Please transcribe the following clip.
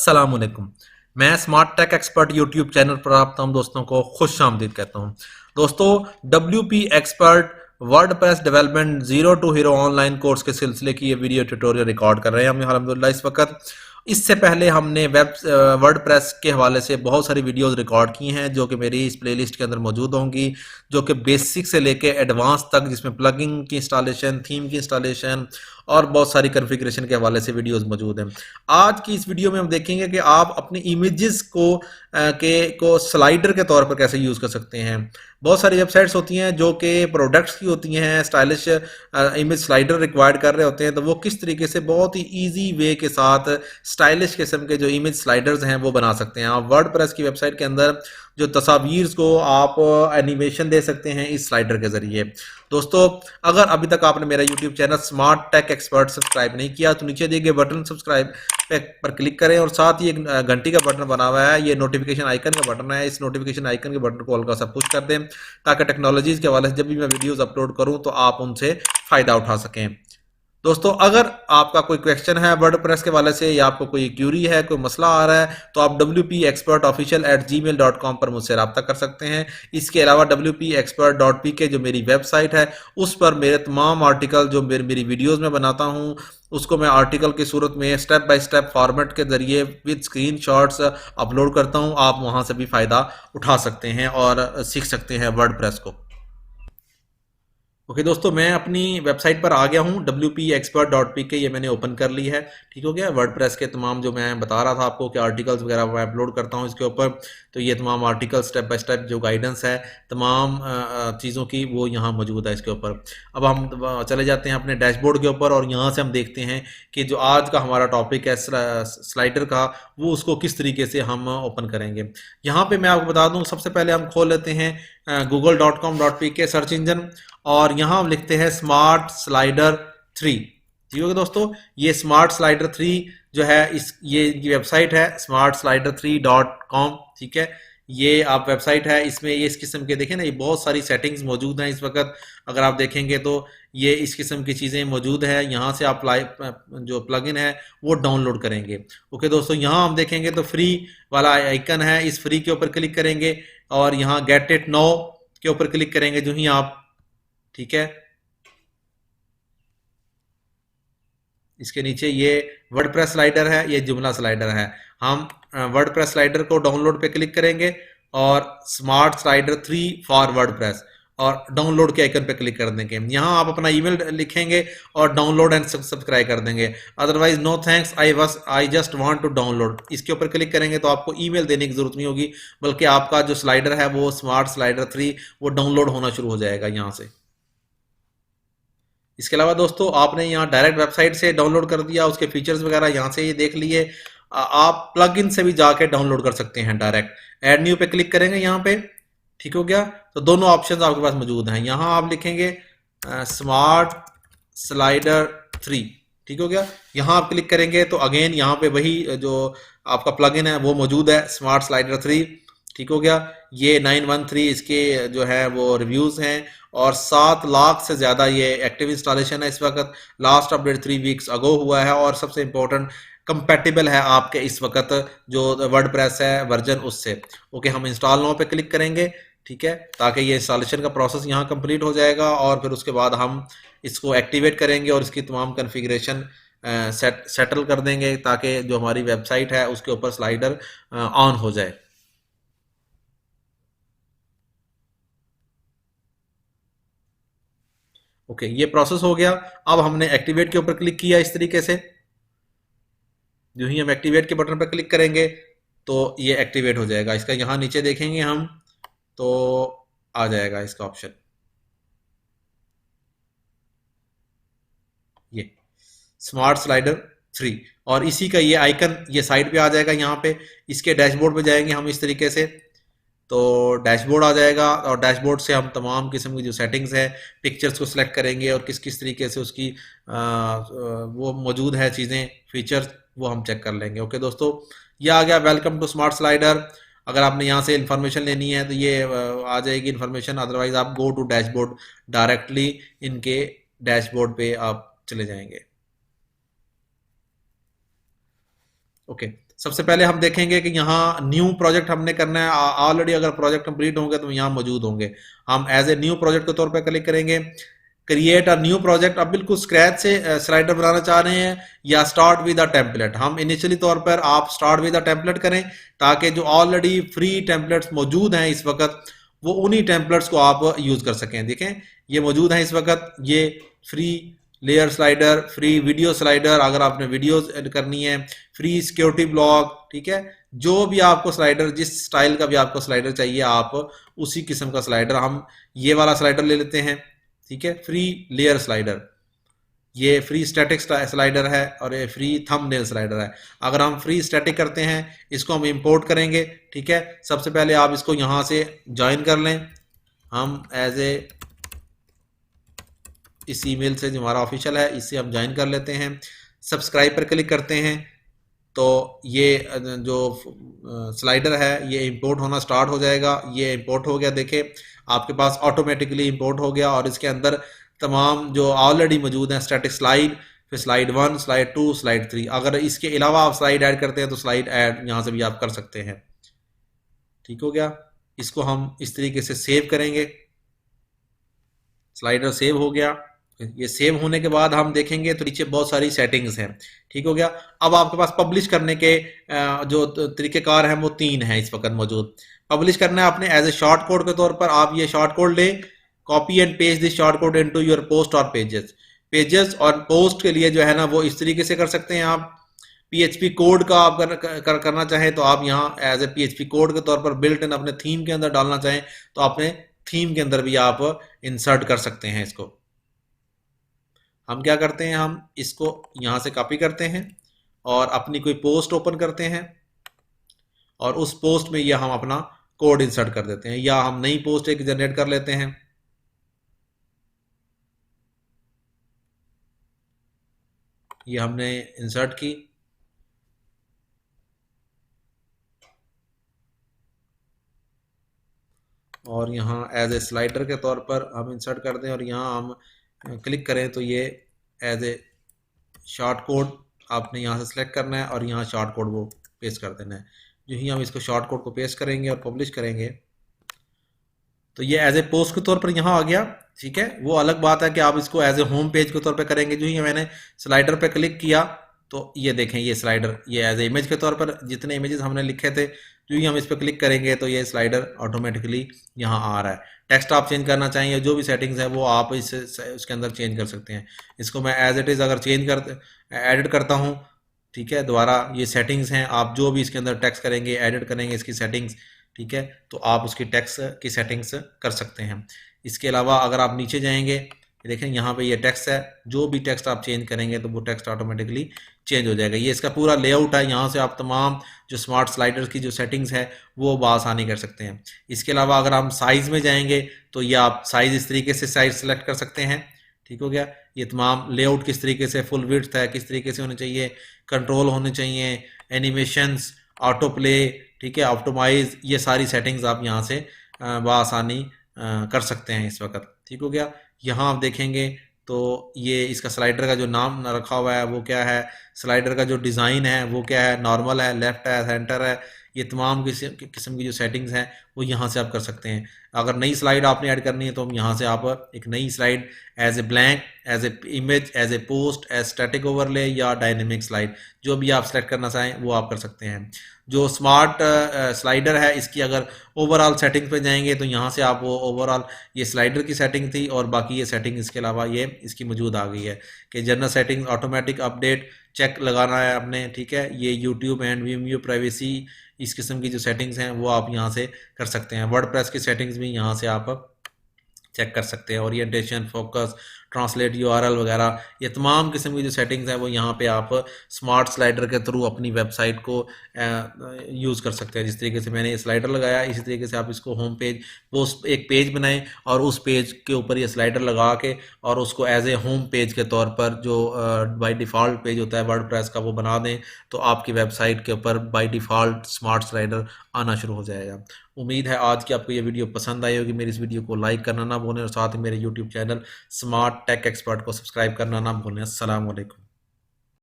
अस्सलामुअलैकुम। मैं smart tech expert YouTube channel पर आप तमाम दोस्तों को खुश आमदीद कहता हूं। दोस्तों, WP expert WordPress development zero to hero online course के सिलसिले की ये वीडियो ट्यूटोरियल रिकॉर्ड कर रहे हैं हम अल्हम्दुलिल्लाह इस वक्त। इससे पहले हमने वर्डप्रेस के हवाले से बहुत सारी वीडियोस रिकॉर्ड की हैं जो कि मेरी इस प्लेलिस्ट के अंदर मौजूद होंगी, जो कि बेसिक से लेके एडवांस तक, जिसमें प्लगइन की इंस्टॉलेशन, थीम की इंस्टॉलेशन और बहुत सारी कॉन्फ़िगरेशन के हवाले से वीडियोस मौजूद हैं। आज की इस वीडियो में हम देखेंगे कि आप अपनी इमेजेस को स्लाइडर के तौर पर कैसे यूज़ कर सकते हैं। बहुत सारी वेबसाइट्स होती हैं जो कि प्रोडक्ट्स की होती हैं, स्टाइलिश इमेज स्लाइडर रिक्वायर्ड कर रहे होते हैं, तो वो किस तरीके से बहुत ही ईजी वे के साथ स्टाइलिश किस्म के जो इमेज स्लाइडर्स हैं वो बना सकते हैं। आप वर्डप्रेस की वेबसाइट के अंदर जो तस्वीर को आप एनिमेशन दे सकते हैं इस स्लाइडर के जरिए। दोस्तों, अगर अभी तक आपने मेरा YouTube channel smart tech expert subscribe नहीं किया तो नीचे दिए गए बटन सब्सक्राइब पर क्लिक करें और साथ ही एक घंटी का बटन बना हुआ है, ये नोटिफिकेशन आइकन का बटन है। इस नोटिफिकेशन आइकन के बटन को हल्का सा पुश कर दें ताकि टेक्नोलॉजीज के हवाले से जब भी मैं वीडियोस अपलोड करूं तो आप उनसे फायदा उठा सकें। दोस्तों, अगर आपका कोई क्वेश्चन है वर्डप्रेस के वाले से या आपको कोई क्यूरी है, कोई मसला आ रहा है, तो आप wpexpertofficial@gmail.com पर मुझसे रब्ता कर सकते हैं। इसके अलावा wpexpert.pk जो मेरी वेबसाइट है उस पर मेरे तमाम आर्टिकल जो मेरी वीडियोस में बनाता हूं उसको मैं आर्टिकल की सूरत में स्टेप बाय स्टेप फॉर्मेट के जरिए विद स्क्रीनशॉट्स अपलोड करता हूं। आप वहां से भी फायदा उठा सकते हैं और सीख सकते हैं वर्डप्रेस को। ओके दोस्तों, मैं अपनी वेबसाइट पर आ गया हूँ wpexpert.pk, ये मैंने ओपन कर ली है। ठीक हो गया। वर्डप्रेस के तमाम जो मैं बता रहा था आपको कि आर्टिकल्स वगैरह मैं अपलोड करता हूँ इसके ऊपर, तो ये तमाम आर्टिकल स्टेप बाय स्टेप जो गाइडेंस है तमाम चीज़ों की वो यहाँ मौजूद है इसके ऊपर। अब हम चले जाते हैं अपने डैशबोर्ड के ऊपर और यहाँ से हम देखते हैं कि जो आज का हमारा टॉपिक है स्लाइडर का, वो उसको किस तरीके से हम ओपन करेंगे। यहाँ पे मैं आपको बता दूँ, सबसे पहले हम खोल लेते हैं google.com.pk सर्च इंजन और यहाँ हम लिखते हैं स्मार्ट स्लाइडर 3। ठीक है दोस्तों, ये स्मार्ट स्लाइडर 3 जो है ये वेबसाइट है smartslider3.com। ठीक है, ये आप वेबसाइट है, इसमें ये इस किस्म के देखें ना, ये बहुत सारी सेटिंग्स मौजूद हैं इस वक्त। अगर आप देखेंगे तो ये इस किस्म की चीज़ें मौजूद है। यहाँ से आप जो प्लगइन है वो डाउनलोड करेंगे। ओके दोस्तों, यहाँ हम देखेंगे तो फ्री वाला आइकन है, इस फ्री के ऊपर क्लिक करेंगे और यहाँ गेट इट नाउ के ऊपर क्लिक करेंगे जो ही आप। ठीक है, इसके नीचे ये वर्डप्रेस स्लाइडर है, ये जुमला स्लाइडर है। हम वर्डप्रेस स्लाइडर को डाउनलोड पे क्लिक करेंगे और स्मार्ट स्लाइडर 3 फॉर वर्डप्रेस और डाउनलोड के आइकन पे क्लिक कर देंगे। यहाँ आप अपना ईमेल लिखेंगे और डाउनलोड एंड सब्सक्राइब कर देंगे। Otherwise no thanks, I just want to download, इसके ऊपर क्लिक करेंगे तो आपको ईमेल देने की जरूरत नहीं होगी, बल्कि आपका जो स्लाइडर है वो स्मार्ट स्लाइडर 3 वो डाउनलोड होना शुरू हो जाएगा यहाँ से। इसके अलावा दोस्तों, आपने यहाँ डायरेक्ट वेबसाइट से डाउनलोड कर दिया, उसके फीचर्स वगैरह यहाँ से ये देख लिए। आप प्लग इन से भी जाके डाउनलोड कर सकते हैं डायरेक्ट। ऐड न्यू पे क्लिक करेंगे यहाँ पे। ठीक हो गया, तो दोनों ऑप्शंस आपके पास मौजूद हैं। यहाँ आप लिखेंगे स्मार्ट स्लाइडर 3। ठीक हो गया, यहाँ आप क्लिक करेंगे तो अगेन यहाँ पे वही जो आपका प्लग इन है वो मौजूद है, स्मार्ट स्लाइडर 3। ठीक हो गया, ये 913 इसके जो है वो रिव्यूज हैं और 7 लाख से ज़्यादा ये एक्टिव इंस्टॉलेशन है इस वक्त। लास्ट अपडेट 3 वीक्स अगो हुआ है और सबसे इम्पोर्टेंट कंपैटिबल है आपके इस वक्त जो वर्डप्रेस है वर्जन उससे। ओके, हम इंस्टॉल नाउ पे क्लिक करेंगे। ठीक है, ताकि ये इंस्टॉलेशन का प्रोसेस यहाँ कंप्लीट हो जाएगा और फिर उसके बाद हम इसको एक्टिवेट करेंगे और इसकी तमाम कन्फिग्रेशन सेटल कर देंगे ताकि जो हमारी वेबसाइट है उसके ऊपर स्लाइडर ऑन हो जाए। ओके, ये प्रोसेस हो गया। अब हमने एक्टिवेट के ऊपर क्लिक किया इस तरीके से। जो ही हम एक्टिवेट के बटन पर क्लिक करेंगे तो ये एक्टिवेट हो जाएगा। इसका यहाँ नीचे देखेंगे हम तो आ जाएगा इसका ऑप्शन, ये स्मार्ट स्लाइडर 3 और इसी का ये आइकन ये साइड पे आ जाएगा। यहाँ पे इसके डैशबोर्ड पे जाएंगे हम इस तरीके से, तो डैशबोर्ड आ जाएगा और डैशबोर्ड से हम तमाम किस्म की जो सेटिंग्स है पिक्चर्स को सिलेक्ट करेंगे और किस किस तरीके से उसकी वो मौजूद है चीज़ें, फीचर्स, वो हम चेक कर लेंगे। ओके दोस्तों, ये आ गया वेलकम टू स्मार्ट स्लाइडर। अगर आपने यहाँ से इन्फॉर्मेशन लेनी है तो ये आ जाएगी इन्फॉर्मेशन, अदरवाइज आप गो टू डैशबोर्ड, डायरेक्टली इनके डैशबोर्ड पे आप चले जाएंगे। ओके, सबसे पहले हम देखेंगे कि यहाँ न्यू प्रोजेक्ट हमने करना है। ऑलरेडी अगर प्रोजेक्ट कंप्लीट होंगे तो यहाँ मौजूद होंगे। हम एज ए न्यू प्रोजेक्ट के तौर पर क्लिक करेंगे, क्रिएट अ न्यू प्रोजेक्ट। अब बिल्कुल स्क्रैच से स्लाइडर बनाना चाह रहे हैं या स्टार्ट विद अ टेम्पलेट, हम इनिशियली तौर पर आप स्टार्ट विद अ टेम्पलेट करें, ताकि जो ऑलरेडी फ्री टेम्पलेट्स मौजूद हैं इस वक्त, वो उन्हीं टेम्पलेट्स को आप यूज कर सकें। देखें ये मौजूद हैं इस वक्त, ये free layer slider, free video slider अगर आपने वीडियोस एड करनी है, फ्री सिक्योरिटी ब्लॉक, ठीक है। जो भी आपको स्लाइडर, जिस स्टाइल का भी आपको स्लाइडर चाहिए, आप उसी किस्म का स्लाइडर, हम ये वाला स्लाइडर ले लेते हैं, ठीक है, फ्री लेयर स्लाइडर। ये फ्री स्टैटिक स्लाइडर है और ये फ्री थंबनेल स्लाइडर है। अगर हम फ्री स्टैटिक करते हैं, इसको हम इंपोर्ट करेंगे, ठीक है। सबसे पहले आप इसको यहां से ज्वाइन कर लें। हम एज ए इस ईमेल से जो हमारा ऑफिशियल है, इससे हम ज्वाइन कर लेते हैं। सब्सक्राइब पर क्लिक करते हैं तो ये जो स्लाइडर है ये इंपोर्ट होना स्टार्ट हो जाएगा। ये इंपोर्ट हो गया, देखें आपके पास ऑटोमेटिकली इंपोर्ट हो गया, और इसके अंदर तमाम जो ऑलरेडी मौजूद हैं स्टैटिक स्लाइड, फिर स्लाइड 1, स्लाइड 2, स्लाइड 3। अगर इसके अलावा आप स्लाइड ऐड करते हैं तो स्लाइड ऐड यहाँ से भी आप कर सकते हैं। ठीक हो गया, इसको हम इस तरीके से सेव करेंगे। स्लाइडर सेव हो गया। ये सेव होने के बाद हम देखेंगे तो नीचे बहुत सारी सेटिंग्स हैं। ठीक हो गया। अब आपके पास पब्लिश करने के जो तरीकेकार हैं वो 3 हैं इस वक्त मौजूद। पब्लिश करना है आपने एज ए शॉर्ट कोड के तौर पर, आप ये शॉर्ट कोड लें, copy and paste this short code into your post और पेजेस। पेजेस और पोस्ट के लिए जो है ना वो इस तरीके से कर सकते हैं आप। पीएचपी कोड का आप करना चाहें तो आप यहाँ एज ए पीएचपी कोड के तौर पर बिल्ट इन अपने थीम के अंदर डालना चाहें तो अपने थीम के अंदर भी आप इंसर्ट कर सकते हैं इसको। हम क्या करते हैं, हम इसको यहां से कॉपी करते हैं और अपनी कोई पोस्ट ओपन करते हैं और उस पोस्ट में यह हम अपना कोड इंसर्ट कर देते हैं, या हम नई पोस्ट एक जनरेट कर लेते हैं। ये हमने इंसर्ट की, और यहाँ एज ए स्लाइडर के तौर पर हम इंसर्ट कर दें, और यहाँ हम क्लिक करें तो ये एज ए शॉर्ट कोड आपने यहाँ से सिलेक्ट करना है और यहाँ शॉर्ट कोड वो पेस्ट कर देना है। जो ही हम इसको शॉर्ट कोड को पेस्ट करेंगे और पब्लिश करेंगे तो ये एज ए पोस्ट के तौर पर यहाँ आ गया। ठीक है, वो अलग बात है कि आप इसको एज ए होम पेज के तौर पे करेंगे। जो ही मैंने स्लाइडर पे क्लिक किया तो ये देखें, ये स्लाइडर ये एज ए इमेज के तौर पर जितने इमेजेस हमने लिखे थे, जो ही हम इस पर क्लिक करेंगे तो ये स्लाइडर ऑटोमेटिकली यहाँ आ रहा है। टेक्स्ट आप चेंज करना चाहिए, जो भी सेटिंग्स है वो आप उसके अंदर चेंज कर सकते हैं। इसको मैं एज इट इज़ अगर चेंज एडिट करता हूँ, ठीक है, दोबारा ये सेटिंग्स हैं, आप जो भी इसके अंदर टेक्स्ट करेंगे, एडिट करेंगे इसकी सेटिंग्स, ठीक है, तो आप उसकी टेक्स्ट की सेटिंग्स कर सकते हैं। इसके अलावा अगर आप नीचे जाएंगे, देखें यहाँ पे ये टेक्स्ट है, जो भी टेक्स्ट आप चेंज करेंगे तो वो टेक्स्ट ऑटोमेटिकली चेंज हो जाएगा। ये इसका पूरा लेआउट है, यहाँ से आप तमाम जो स्मार्ट स्लाइडर्स की जो सेटिंग्स है वो बआसानी कर सकते हैं। इसके अलावा अगर हम साइज़ में जाएंगे तो ये आप साइज़ इस तरीके से साइज सेलेक्ट कर सकते हैं। ठीक हो गया, ये तमाम लेआउट किस तरीके से, फुल विड्थ है किस तरीके से होने चाहिए, कंट्रोल होने चाहिए, एनिमेशंस, ऑटो प्ले, ठीक है, ऑप्टिमाइज, ये सारी सेटिंग्स आप यहाँ से बआसानी कर सकते हैं इस वक्त। ठीक हो गया, यहाँ आप देखेंगे तो ये इसका स्लाइडर का जो नाम रखा हुआ है वो क्या है, स्लाइडर का जो डिज़ाइन है वो क्या है, नॉर्मल है, लेफ्ट है, सेंटर है, ये तमाम किस्म की जो सेटिंग्स हैं वो यहाँ से आप कर सकते हैं। अगर नई स्लाइड आपने ऐड करनी है तो हम यहाँ से आप एक नई slide as a blank, as a image, as a post, as static overlay या डायनेमिक स्लाइड, जो भी आप सेलेक्ट करना चाहें वो आप कर सकते हैं। जो स्मार्ट स्लाइडर है इसकी अगर ओवरऑल सेटिंग पे जाएंगे तो यहाँ से आप वो ओवरऑल, ये स्लाइडर की सेटिंग थी और बाकी ये सेटिंग इसके अलावा ये इसकी मौजूद आ गई है कि general setting, automatic update check लगाना है आपने। ठीक है, ये यूट्यूब एंड वीमियो प्राइवेसी, इस किस्म की जो सेटिंग्स हैं वो आप यहाँ से कर सकते हैं। वर्डप्रेस की सेटिंग्स भी यहाँ से आप चेक कर सकते हैं। ओरिएंटेशन, फोकस, ट्रांसलेट यूआरएल वगैरह, ये तमाम किस्म की जो सेटिंग्स हैं वो यहाँ पे आप स्मार्ट स्लाइडर के थ्रू अपनी वेबसाइट को यूज़ कर सकते हैं। जिस तरीके से मैंने ये स्लाइडर लगाया, इसी तरीके से आप इसको होम पेज, पोस्ट, एक पेज बनाएं और उस पेज के ऊपर ये स्लाइडर लगा के और उसको एज ए होम पेज के तौर पर जो बाय डिफ़ॉल्ट पेज होता है वर्डप्रेस का वो बना दें, तो आपकी वेबसाइट के ऊपर बाय डिफ़ॉल्ट स्मार्ट स्लाइडर आना शुरू हो जाएगा। उम्मीद है आज की आपको ये वीडियो पसंद आई होगी। मेरी इस वीडियो को लाइक करना ना भूलें और साथ ही मेरे YouTube channel smart tech expert को सब्सक्राइब करना ना भूलें। अस्सलाम वालेकुम।